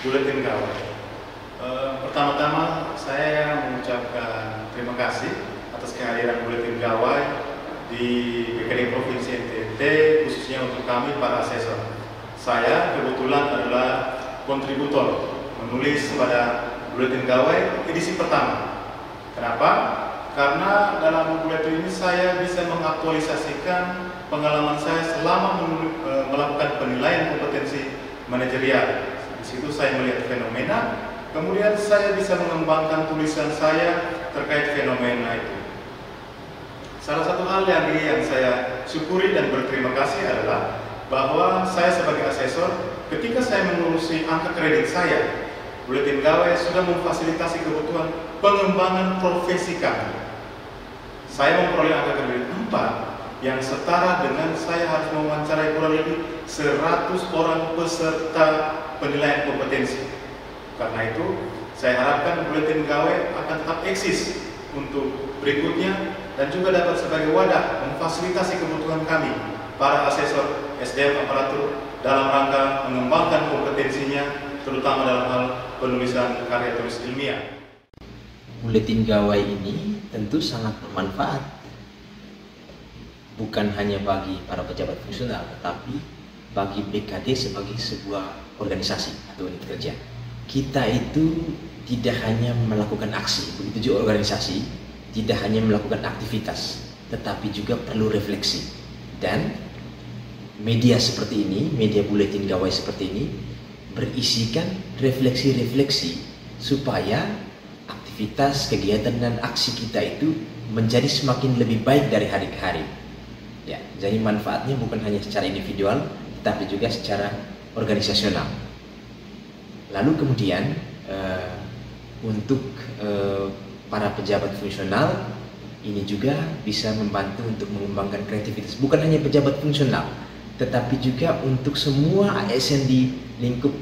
Buletin Gawai. Pertama-tama saya mengucapkan terima kasih atas kehadiran Buletin Gawai di BKD Provinsi NTT, khususnya untuk kami para asesor. Saya kebetulan adalah kontributor menulis pada Buletin Gawai edisi pertama. Kenapa? Karena dalam buletin ini saya bisa mengaktualisasikan pengalaman saya selama melakukan penilaian kompetensi manajerial. Di situ saya melihat fenomena, kemudian saya bisa mengembangkan tulisan saya terkait fenomena itu. Salah satu hal yang saya syukuri dan berterima kasih adalah bahwa saya sebagai asesor, ketika saya mengurusi angka kredit saya, Buletin Gawai sudah memfasilitasi kebutuhan pengembangan profesi kami. Saya memperoleh angka kredit 4 yang setara dengan saya harus mewawancarai kurang lebih 100 orang peserta penilaian kompetensi. Karena itu, saya harapkan Buletin Gawai akan tetap eksis untuk berikutnya dan juga dapat sebagai wadah memfasilitasi kebutuhan kami, para asesor SDM aparatur, dalam rangka mengembangkan kompetensinya, terutama dalam hal penulisan karya tulis ilmiah. Buletin Gawai ini tentu sangat bermanfaat, bukan hanya bagi para pejabat fungsional, tetapi bagi BKD sebagai sebuah organisasi atau unit kerja. Kita itu tidak hanya melakukan aksi, begitu juga organisasi, tidak hanya melakukan aktivitas, tetapi juga perlu refleksi. Dan media seperti ini, media Buletin Gawai seperti ini, berisikan refleksi-refleksi supaya aktivitas, kegiatan, dan aksi kita itu menjadi semakin lebih baik dari hari ke hari. Ya, jadi manfaatnya bukan hanya secara individual, tetapi juga secara organisasional. Lalu kemudian untuk para pejabat fungsional ini juga bisa membantu untuk mengembangkan kreativitas. Bukan hanya pejabat fungsional, tetapi juga untuk semua ASN di lingkup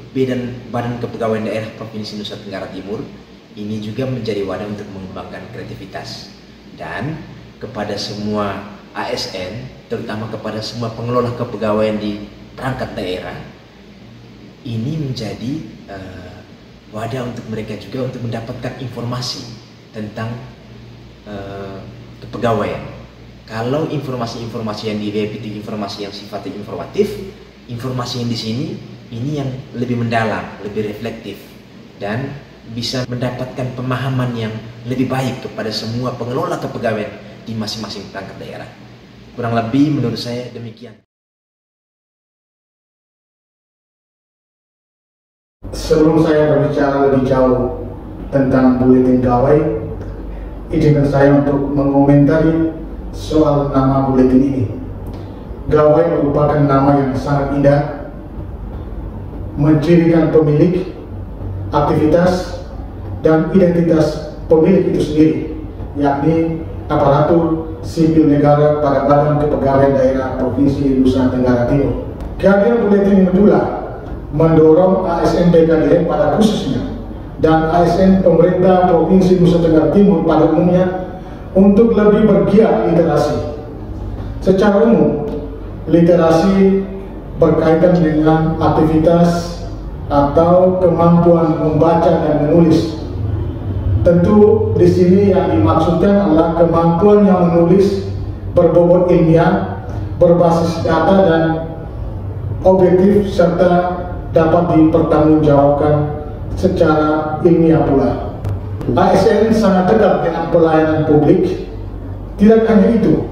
Badan Kepegawaian Daerah Provinsi Nusa Tenggara Timur. Ini juga menjadi wadah untuk mengembangkan kreativitas. Dan kepada semua ASN, terutama kepada semua pengelola kepegawaian di perangkat daerah, ini menjadi wadah untuk mereka juga untuk mendapatkan informasi tentang kepegawaian. Kalau informasi-informasi yang di-web itu informasi yang sifatnya informatif, informasi yang di sini ini yang lebih mendalam, lebih reflektif, dan bisa mendapatkan pemahaman yang lebih baik kepada semua pengelola kepegawaian di masing-masing perangkat daerah. Kurang lebih menurut saya demikian. Sebelum saya berbicara lebih jauh tentang Buletin Gawai, izinkan saya untuk mengomentari soal nama buletin ini. Gawai merupakan nama yang sangat indah, mencirikan pemilik, aktivitas, dan identitas pemilik itu sendiri, yakni aparatur sipil negara pada Badan Kepegawaian Daerah Provinsi Nusa Tenggara Timur. Kehadiran buletin ini pula mendorong ASN BKD pada khususnya dan ASN pemerintah Provinsi Nusa Tenggara Timur pada umumnya untuk lebih bergiat literasi. Secara umum, literasi berkaitan dengan aktivitas atau kemampuan membaca dan menulis. Tentu di sini yang dimaksudkan adalah kemampuan yang menulis berbobot ilmiah, berbasis data dan objektif, serta dapat dipertanggungjawabkan secara ilmiah pula. ASN sangat dekat dengan pelayanan publik. Tidak hanya itu,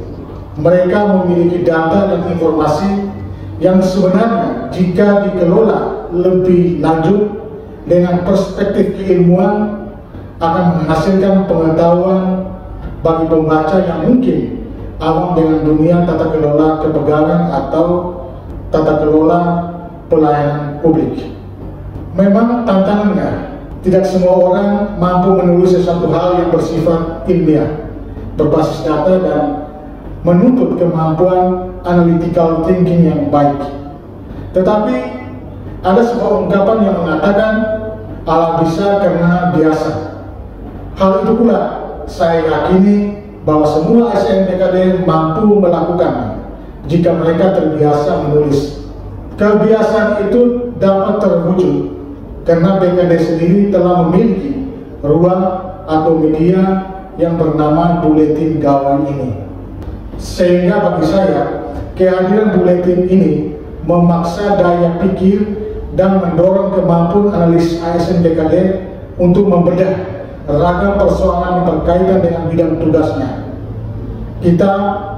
mereka memiliki data dan informasi yang sebenarnya jika dikelola lebih lanjut dengan perspektif keilmuan akan menghasilkan pengetahuan bagi pembaca yang mungkin awam dengan dunia tata kelola kepegawaian atau tata kelola pelayanan publik. Memang tantangannya, tidak semua orang mampu menulis sesuatu hal yang bersifat ilmiah, berbasis data, dan menuntut kemampuan analytical thinking yang baik. Tetapi ada sebuah ungkapan yang mengatakan Allah bisa karena biasa. Hal itu pula saya yakini bahwa semua ASN BKD mampu melakukan jika mereka terbiasa menulis. Kebiasaan itu dapat terwujud karena BKD sendiri telah memiliki ruang atau media yang bernama Buletin Gawai ini. Sehingga bagi saya, kehadiran buletin ini memaksa daya pikir dan mendorong kemampuan analis ASN BKD untuk membedah ragam persoalan yang berkaitan dengan bidang tugasnya. Kita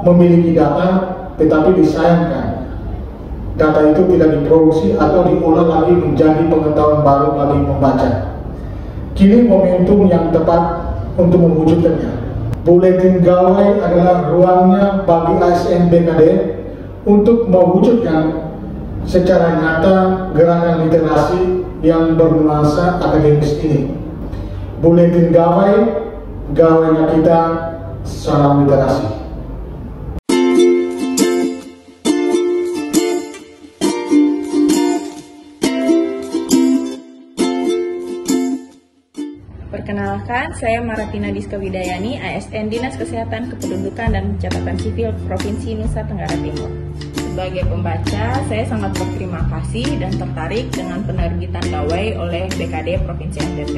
memiliki data, tetapi disayangkan data itu tidak diproduksi atau diolah lagi menjadi pengetahuan baru bagi pembaca. Kini momentum yang tepat untuk mewujudkannya. Buletin Gawai adalah ruangnya bagi ASN BKD untuk mewujudkan secara nyata gerakan literasi yang bernuansa akademis ini. Buletin Gawai, gawainya kita, salam literasi. Perkenalkan, saya Maratina Diska Widayani, ASN Dinas Kesehatan Kependudukan dan Pencatatan Sipil Provinsi Nusa Tenggara Timur. Sebagai pembaca, saya sangat berterima kasih dan tertarik dengan penerbitan gawai oleh BKD Provinsi NTT.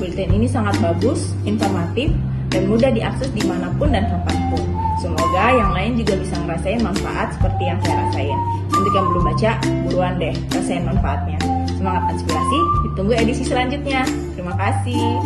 Buletin ini sangat bagus, informatif, dan mudah diakses dimanapun dan kapanpun. Semoga yang lain juga bisa ngerasain manfaat seperti yang saya rasain. Untuk yang belum baca, buruan deh rasain manfaatnya. Semangat inspirasi, ditunggu edisi selanjutnya. Terima kasih.